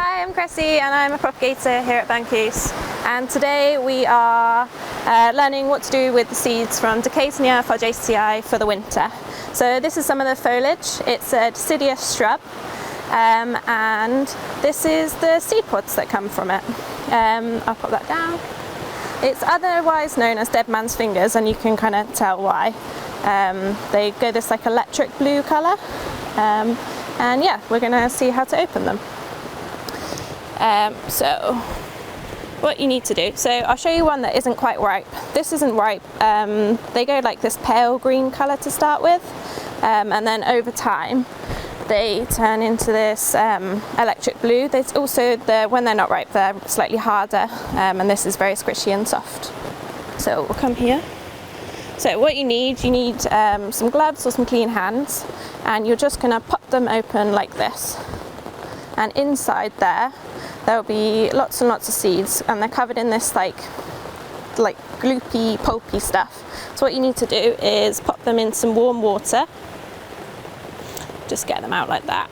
Hi, I'm Cressy and I'm a propagator here at Burncoose, and today we are learning what to do with the seeds from Decaisnea fargesii for the winter. So this is some of the foliage. It's a deciduous shrub, and this is the seed pods that come from it. I'll pop that down. It's otherwise known as dead man's fingers, and you can kind of tell why. They go this like electric blue colour, and yeah, we're going to see how to open them. So what you need to do, so I'll show you one that isn't quite ripe. This isn't ripe. They go like this pale green colour to start with, and then over time they turn into this electric blue. There's also, when they're not ripe, they're slightly harder, and this is very squishy and soft. So we'll come here. So what you need some gloves or some clean hands, and you're just going to pop them open like this. And inside there'll be lots and lots of seeds, and they're covered in this like gloopy, pulpy stuff. So what you need to do is pop them in some warm water. Just get them out like that.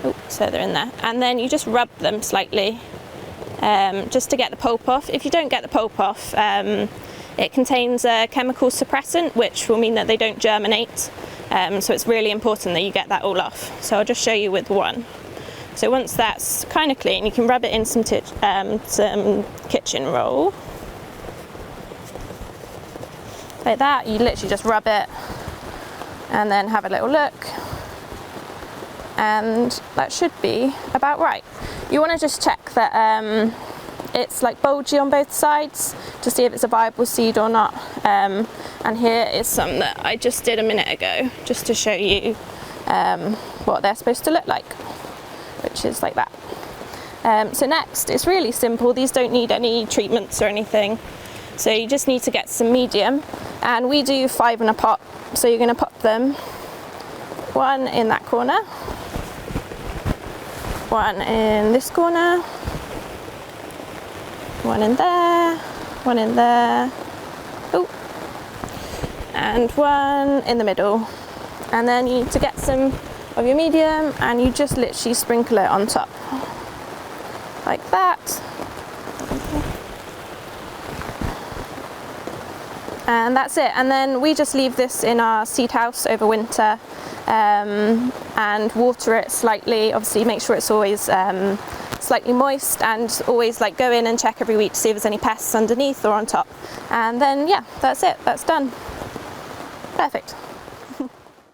Oh, so they're in there. And then you just rub them slightly, just to get the pulp off. If you don't get the pulp off, it contains a chemical suppressant, which will mean that they don't germinate. So it's really important that you get that all off. So I'll just show you with one. So once that's kind of clean, you can rub it in some kitchen roll. Like that, you literally just rub it and then have a little look. And that should be about right. You want to just check that it's like bulgy on both sides to see if it's a viable seed or not. And here is some that I just did a minute ago, just to show you what they're supposed to look like, which is like that. So next, it's really simple. These don't need any treatments or anything. So you just need to get some medium, and we do 5 in a pot. So you're going to pop them, one in that corner, one in this corner, one in there, one in there, oh, and one in the middle. And then you need to get some of your medium, and you just literally sprinkle it on top like that. And that's it. And then we just leave this in our seed house over winter, and water it slightly. Obviously make sure it's always slightly moist, and always like go in and check every week to see if there's any pests underneath or on top. And then yeah, that's it, that's done. Perfect.